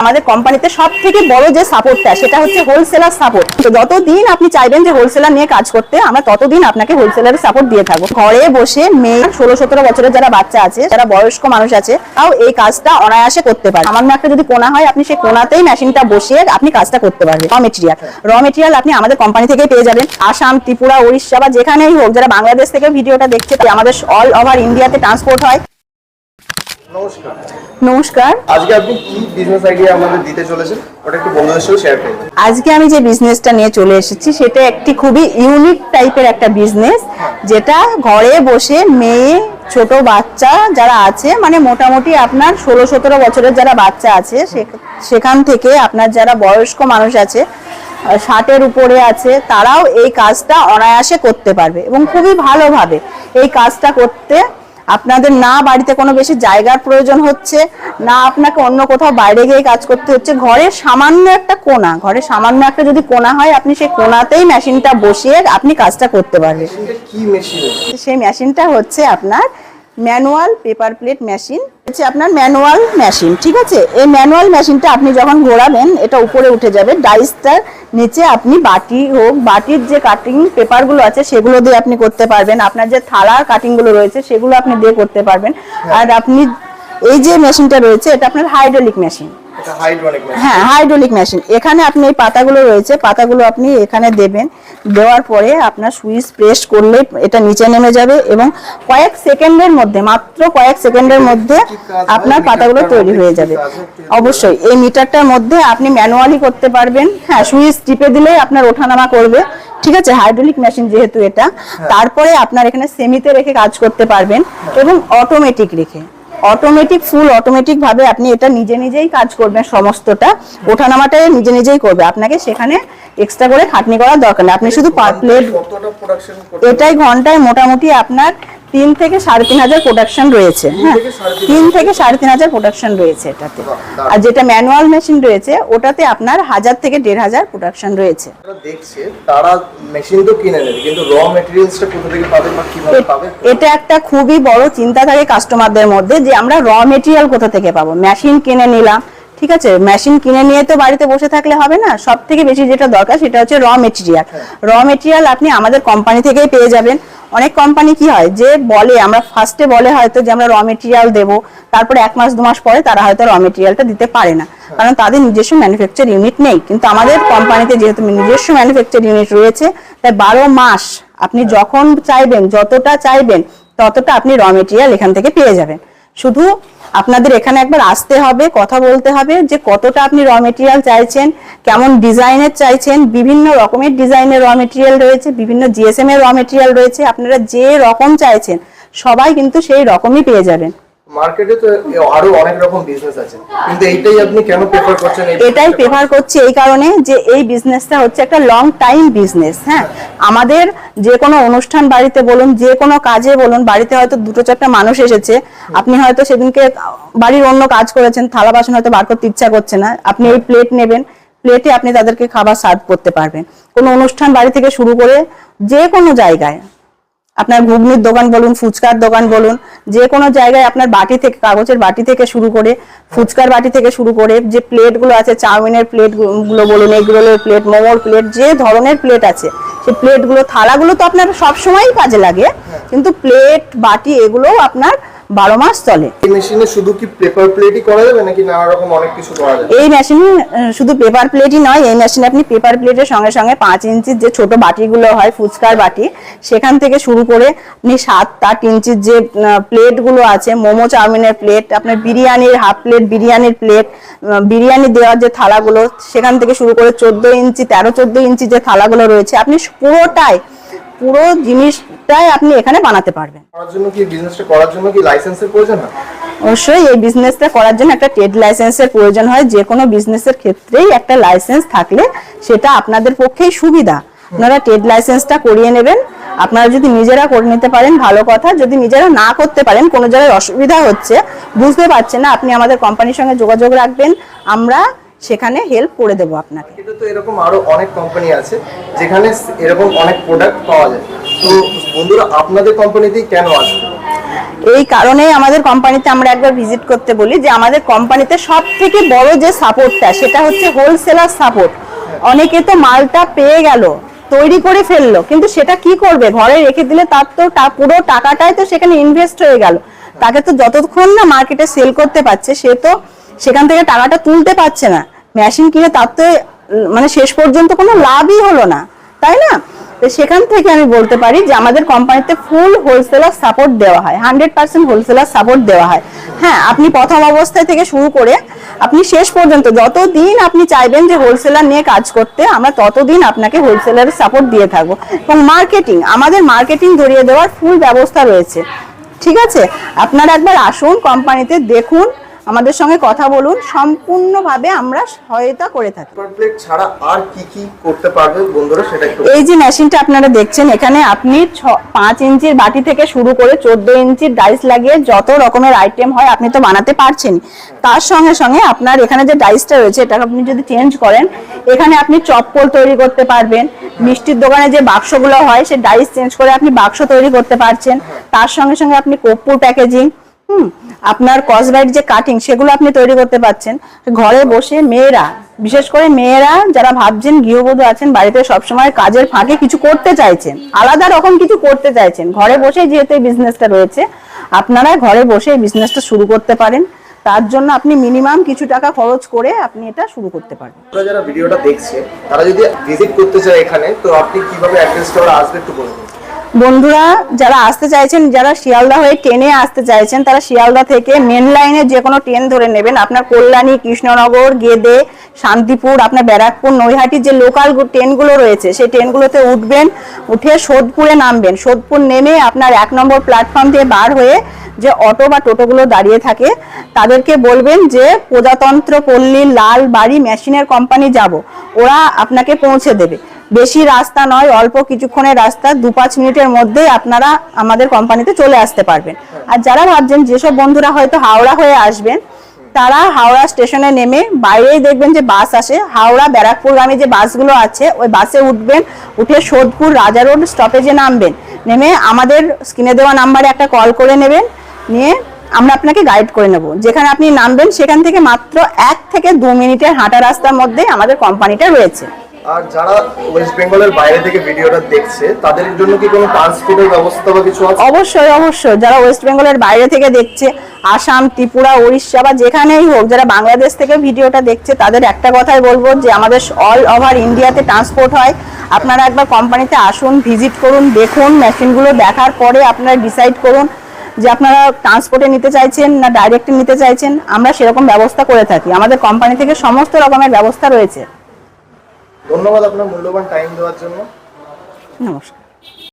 আমাদের কোম্পানিতে সবথেকে বড় যে সাপোর্টটা সেটা হচ্ছে হোলসেলার সাপোর্ট। তো যতদিন আপনি চাইবেন যে হোলসেলার নিয়ে কাজ করতে, আমরা ততদিন আপনাকে হোলসেলারের সাপোর্ট দিয়ে থাকবো। ঘরে বসে মেয়ে 16-17 বছরের যারা বাচ্চা আছে, যারা বয়স্ক মানুষ আছে, তাও এই কাজটা অনায়াসে করতে পারে। সামান্য একটা যদি কোনা হয়, আপনি সেই কোনাতেই মেশিনটা বসিয়ে আপনি কাজটা করতে পারবেন। র মেটেরিয়াল আপনি আমাদের কোম্পানি থেকেই পেয়ে যাবেন। আসাম, ত্রিপুরা, উড়িষ্যা বা যেখানেই হোক, যারা বাংলাদেশ থেকে ভিডিওটা দেখছে, আমাদের অল ওভার ইন্ডিয়াতে ট্রান্সপোর্ট হয়। নমস্কার। নমস্কার। আজকে আপনি কি বিজনেস আইডিয়া আমাদের দিতে চলেছেন, ওটা একটু বন্ধুদের সাথে শেয়ার করুন। আজকে আমি যে বিজনেসটা নিয়ে চলে এসেছি সেটা একটি খুবই ইউনিক টাইপের একটা বিজনেস, যেটা ঘরে বসে মেয়ে, ছোট বাচ্চা যারা আছে, মানে মোটামুটি আপনার 16-17 বছরের যারা বাচ্চা আছে, সেখান থেকে আপনার যারা বয়স্ক মানুষ আছে, 60-এর উপরে আছে, তারাও এই কাজটা অনায়াসে করতে পারবে এবং খুবই ভালোভাবে। এই কাজটা করতে আপনাদের না বাড়িতে কোনো বেশি জায়গার প্রয়োজন হচ্ছে, না আপনাকে অন্য কোথাও বাইরে গিয়ে কাজ করতে হচ্ছে। ঘরে সামান্য একটা কোনা, ঘরে সামান্য একটা যদি কোনা হয়, আপনি সেই কোনাতেই মেশিনটা বসিয়ে আপনি কাজটা করতে পারবেন। কি মেশিন? সেই মেশিনটা হচ্ছে আপনার ম্যানুয়াল পেপার প্লেট মেশিন। হচ্ছে আপনার ম্যানুয়াল মেশিন, ঠিক আছে? এই ম্যানুয়াল মেশিনটা আপনি যখন ঘোরাবেন, এটা উপরে উঠে যাবে, ডাইসটার নিচে আপনি বাটি হোক, বাটির যে কাটিং পেপারগুলো আছে সেগুলো দিয়ে আপনি করতে পারবেন। আপনার যে থালার কাটিংগুলো রয়েছে সেগুলো আপনি দিয়ে করতে পারবেন। আর আপনি এই যে মেশিনটা রয়েছে, এটা আপনার হাইড্রোলিক মেশিন। হ্যাঁ, হাইড্রোলিক মেশিন। এখানে আপনি এই পাতাগুলো রয়েছে, পাতাগুলো আপনি এখানে দেবেন। দেওয়ার পরে আপনার সুইচ প্রেস করলে এটা নিচে নেমে যাবে এবং কয়েক সেকেন্ডের মধ্যে, মাত্র কয়েক সেকেন্ডের মধ্যে আপনার পাতাগুলো তৈরি হয়ে যাবে। অবশ্যই এই মিটারটার মধ্যে আপনি ম্যানুয়ালি করতে পারবেন। হ্যাঁ, সুইচ টিপে দিলেই আপনার ওঠানামা করবে, ঠিক আছে? হাইড্রোলিক মেশিন যেহেতু এটা। তারপরে আপনার এখানে সেমিতে রেখে কাজ করতে পারবেন এবং অটোমেটিক রেখে, অটোমেটিক, ফুল অটোমেটিক ভাবে আপনি এটা নিজে নিজেই কাজ করবেন। সমস্তটা ওঠানামাটা নিজে নিজেই করবে, আপনাকে সেখানে এক্সট্রা করে খাটনি করার দরকার নেই। আপনি শুধু প্লেট, এটাই ঘন্টায় মোটামুটি আপনার 3 থেকে 3.5 প্রোডাকশন রয়েছে। হ্যাঁ, 3 থেকে 3.5 প্রোডাকশন রয়েছে এটাতে। আর যেটা ম্যানুয়াল মেশিন রয়েছে ওটাতে আপনার 1000 থেকে 1500 প্রোডাকশন রয়েছে। দেখছে তারা মেশিন তো কিনে নেবে, কিন্তু র ম্যাটেরিয়ালসটা কোথা থেকে পাবে বা কিভাবে পাবে? এটা একটা খুবই বড় চিন্তা থাকে কাস্টমারদের মধ্যে, যে আমরা র মেটেরিয়াল কোথা থেকে পাবো। মেশিন কিনে নিলাম, ঠিক আছে, মেশিন কিনে নিয়ে তো বাড়িতে বসে থাকলে হবে না। সব থেকে বেশি যেটা দরকার সেটা হচ্ছে র মেটেরিয়াল। র মেটেরিয়াল আপনি আমাদের কোম্পানি থেকেই পেয়ে যাবেন। অনেক কোম্পানি কি হয় যে বলে, আমরা ফার্স্টে বলে হয়তো যে আমরা র মেটেরিয়াল দেবো, তারপরে 1 মাস 2 মাস পরে তারা হয়তো র মেটেরিয়ালটা দিতে পারে না, কারণ তাদের নিজস্ব ম্যানুফ্যাকচার ইউনিট নেই। কিন্তু আমাদের কোম্পানিতে যেহেতু নিজস্ব ম্যানুফ্যাকচার ইউনিট রয়েছে, তাই 12 মাস আপনি যখন চাইবেন, যতটা চাইবেন ততটা আপনি র মেটেরিয়াল এখান থেকে পেয়ে যাবেন। শুধু আপনাদের এখানে একবার আসতে হবে, কথা বলতে হবে যে কতটা আপনি র মেটেরিয়াল চাইছেন, কেমন ডিজাইনের চাইছেন। বিভিন্ন রকমের ডিজাইনের র মেটেরিয়াল রয়েছে, বিভিন্ন জিএসএম এর র মেটেরিয়াল রয়েছে। আপনারা যে রকম চাইছেন সবাই কিন্তু সেই রকমই পেয়ে যাবেন। মার্কেটে তো আরো অনেক রকম বিজনেস আছে, কিন্তু এইটাই আপনি কেন প্রেফার করছেন? এটাই প্রেফার করছি এই কারণে যে এই বিজনেসটা হচ্ছে একটা লং টাইম বিজনেস। হ্যাঁ, আমাদের যে কোনো অনুষ্ঠান বাড়িতে বলুন, যে কোনো কাজে বলুন, বাড়িতে হয়তো 2-4টা মানুষ এসেছে, আপনি হয়তো সেদিনকে বাড়ির অন্য কাজ করেছেন, থালা বাসন হয়তো বার করতে ইচ্ছা করছে না, আপনি এই প্লেট নেবেন, প্লেটে আপনি তাদেরকে খাবার সার্ভ করতে পারবেন। কোনো অনুষ্ঠান বাড়ি থেকে শুরু করে যে কোনো জায়গায়, আপনার ঘুগনির দোকান বলুন, ফুচকার দোকান বলুন, যে কোনো জায়গায় আপনার বাটি থেকে, কাগজের বাটি থেকে শুরু করে, ফুচকার বাটি থেকে শুরু করে, যে প্লেটগুলো আছে, চাউমিনের প্লেটগুলো বলুন, এগ রোলের প্লেট, মোমোর প্লেট, যে ধরনের প্লেট আছে সেই প্লেটগুলো, থালাগুলো তো আপনার সবসময়ই কাজে লাগে, কিন্তু প্লেট, বাটি এগুলোও আপনার 12 মাস চলে। এই মেশিনে শুধু কি পেপার প্লেটই করা যাবে নাকি নানা রকম অনেক কিছু করা যাবে? এই মেশিনে শুধু পেপার প্লেটই নয়, এই মেশিনে আপনি পেপার প্লেটের সঙ্গে সঙ্গে 5 ইঞ্চির যে ছোট বাটিগুলো হয়, ফুচকার বাটি, সেখান থেকে শুরু করে আপনি 7-8 ইঞ্চির যে প্লেটগুলো আছে, মোমো চাউমিনের প্লেট, আপনার বিরিয়ানির হাফ প্লেট, বিরিয়ানির প্লেট, বিরিয়ানি দেওয়ার যে থালাগুলো, সেখান থেকে শুরু করে 14 ইঞ্চি, 13-14 ইঞ্চি যে থালাগুলো রয়েছে, আপনি পুরো জিনিসটাই আপনি এখানে বানাতে পারবেন। করার জন্য কি লাইসেন্সের প্রয়োজন হয়? অবশ্যই এই বিজনেসটা করার জন্য একটা ট্রেড লাইসেন্সের প্রয়োজন হয়। যে কোনো বিজনেসের ক্ষেত্রেই একটা লাইসেন্স থাকলে সেটা আপনাদের পক্ষেই সুবিধা। আপনারা ট্রেড লাইসেন্সটা করিয়ে নেবেন। আপনারা যদি নিজেরা করে নিতে পারেন ভালো কথা, যদি নিজেরা না করতে পারেন, কোনো জায়গায় অসুবিধা হচ্ছে, বুঝতে পারছেন না, আপনি আমাদের কোম্পানির সঙ্গে যোগাযোগ রাখবেন, আমরা সেখানে হেল্প করে দেবো আপনাকে। এটা তো এরকম আরো অনেক কোম্পানি আছে যেখানে এরকম অনেক প্রোডাক্ট পাওয়া যায়, তো বন্ধুরা আপনাদের কোম্পানিতেই কেন আসবে? এই কারণেই আমাদের কোম্পানিতে আমরা একবার ভিজিট করতে বলি, যে আমাদের কোম্পানিতে সব থেকে বড় যে সাপোর্টটা সেটা হচ্ছে হোলসেলার সাপোর্ট। অনেকে তো মালটা পেয়ে গেল, তৈরি করে ফেললো, কিন্তু সেটা কি করবে, ঘরে রেখে দিলে তার তো পুরো টাকাটাই তো সেখানে ইনভেস্ট হয়ে গেল। তাকে তো যতক্ষণ না মার্কেটে সেল করতে পারছে সে তো সেখান থেকে টাকাটা তুলতে পারছে না। মেশিন কিনে তার তো মানে শেষ পর্যন্ত কোনো লাভই হলো না, তাই না? তো সেখান থেকে আমি বলতে পারি যে আমাদের কোম্পানিতে ফুল হোলসেলার সাপোর্ট দেওয়া হয়, 100% হোলসেলার সাপোর্ট দেওয়া হয়। হ্যাঁ, আপনি প্রথম অবস্থায় থেকে শুরু করে আপনি শেষ পর্যন্ত যতদিন আপনি চাইবেন যে হোলসেলার নিয়ে কাজ করতে, আমরা ততদিন আপনাকে হোলসেলারের সাপোর্ট দিয়ে থাকবো। এবং মার্কেটিং, আমাদের মার্কেটিং ধরিয়ে দেওয়ার ফুল ব্যবস্থা রয়েছে। ঠিক আছে, আপনারা একবার আসুন কোম্পানিতে, দেখুন, আমাদের সঙ্গে কথা বলুন, সম্পূর্ণভাবে আমরা সহায়তা করে থাকি। পেপার প্লেট ছাড়া আর কি কি করতে পারবে বন্ধুরা সেটা একটু। এই যে মেশিনটা আপনারা দেখছেন, এখানে আপনি 5 ইঞ্চির বাটি থেকে শুরু করে 14 ইঞ্চির ডাইস লাগিয়ে যত রকমের আইটেম হয় আপনি তো বানাতে পারছেন। তার সঙ্গে সঙ্গে আপনার এখানে যে ডাইসটা রয়েছে এটা আপনি যদি চেঞ্জ করেন, এখানে আপনি চপ্পল তৈরি করতে পারবেন। মিষ্টির দোকানে যে বাক্সগুলো হয় সে ডাইস চেঞ্জ করে আপনি বাক্স তৈরি করতে পারছেন। তার সঙ্গে সঙ্গে আপনি কর্পূর প্যাকেজিং, আপনার কসবাইট যে কাটিং সেগুলো আপনি তৈরি করতে পারছেন। ঘরে বসে মেয়েরা, বিশেষ করে মেয়েরা যারা ভাবছেন, গৃহবধূ আছেন, বাড়িতে সবসময় কাজের ফাঁকে কিছু করতে চাইছেন, আলাদা রকম কিছু করতে চাইছেন, ঘরে বসে যেহেতু এই বিজনেসটা রয়েছে, আপনারা ঘরে বসে এই বিজনেসটা শুরু করতে পারেন। তার জন্য আপনি মিনিমাম কিছু টাকা খরচ করে আপনি এটা শুরু করতে পারবেন। আপনারা যারা ভিডিওটা দেখছে তারা যদি ভিজিট করতে চায় এখানে, তো আপনি কিভাবে অ্যাড্রেসটা ওরা আসবে একটু বলুন। বন্ধুরা যারা আসতে চাইছেন, যারা শিয়ালদা হয়ে ট্রেনে আসতে চাইছেন, তারা শিয়ালদা থেকে মেন লাইনে যে কোনো ট্রেন ধরে নেবেন। আপনার কল্যাণী, কৃষ্ণনগর, গেদে, শান্তিপুর, আপনার ব্যারাকপুর, নৈহাটি যে লোকাল ট্রেনগুলো রয়েছে সেই ট্রেনগুলোতে উঠবেন, উঠে সোদপুরে নামবেন। সোদপুর নেমে আপনার 1 নম্বর প্ল্যাটফর্ম দিয়ে বার হয়ে যে অটো বা টোটোগুলো দাঁড়িয়ে থাকে তাদেরকে বলবেন যে প্রজাতন্ত্র পল্লী লাল বাড়ি মেশিনের কোম্পানি যাব, ওরা আপনাকে পৌঁছে দেবে। বেশি রাস্তা নয়, অল্প কিছুক্ষণের রাস্তা, 2-5 মিনিটের মধ্যেই আপনারা আমাদের কোম্পানিতে চলে আসতে পারবেন। আর যারা ভাবছেন, যেসব বন্ধুরা হয়তো হাওড়া হয়ে আসবেন, তারা হাওড়া স্টেশনে নেমে বাইরেই দেখবেন যে বাস আসে, হাওড়া ব্যারাকপুরগামী যে বাসগুলো আছে ওই বাসে উঠবেন, উঠে সোদপুর রাজা রোড স্টপেজে নামবেন। নেমে আমাদের স্ক্রিনে দেওয়া নাম্বারে একটা কল করে নেবেন, নিয়ে আমরা আপনাকে গাইড করে নেব। যেখানে আপনি নামবেন সেখান থেকে মাত্র 1 থেকে 2 মিনিটের হাঁটা রাস্তার মধ্যে আমাদের কোম্পানিটা রয়েছে। আর যারা ওয়েস্ট বেঙ্গলের বাইরে থেকে ভিডিওটা দেখছে তাদের জন্য কি কোনো ট্রান্সপোর্টের ব্যবস্থা বা কিছু আছে? অবশ্যই অবশ্যই, যারা ওয়েস্ট বেঙ্গলের বাইরে থেকে দেখছে, আসাম, ত্রিপুরা, উড়িষ্যা বা যেখানেই হোক, যারা বাংলাদেশ থেকে ভিডিওটা দেখছে, তাদের একটা কথাই বলবো যে আমাদের অল ওভার ইন্ডিয়াতে ট্রান্সপোর্ট হয়। আপনারা একবার কোম্পানিতে আসুন, ভিজিট করুন, দেখুন, মেশিনগুলো দেখার পরে আপনারা ডিসাইড করুন যে আপনারা ট্রান্সপোর্টে নিতে চাইছেন না ডাইরেক্টে নিতে চাইছেন। আমরা সেরকম ব্যবস্থা করে থাকি, আমাদের কোম্পানি থেকে সমস্ত রকমের ব্যবস্থা রয়েছে। ধন্যবাদ আপনার মূল্যবান টাইম দেওয়ার জন্য। নমস্কার।